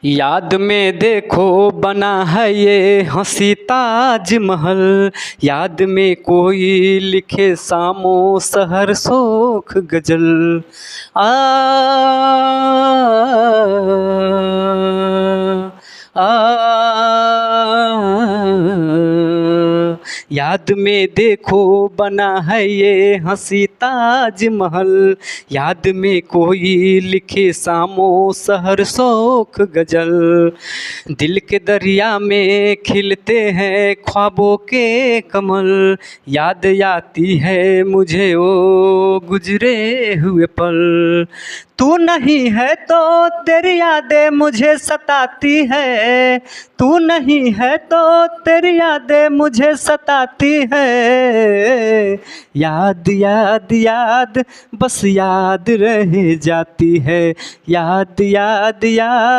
याद में देखो बना है ये हंसी ताजमहल, याद में कोई लिखे सामो सहर शोख गजल। आ, आ, याद में देखो बना है ये हंसी ताजमहल, याद में कोई लिखे सामो सहर शोख गजल। दिल के दरिया में खिलते हैं ख्वाबों के कमल, याद आती है मुझे वो गुजरे हुए पल। तू नहीं है तो तेरी यादें मुझे सताती है, तू नहीं है तो तेरी यादें मुझे सताती है। याद याद याद बस याद रह जाती है, याद याद याद।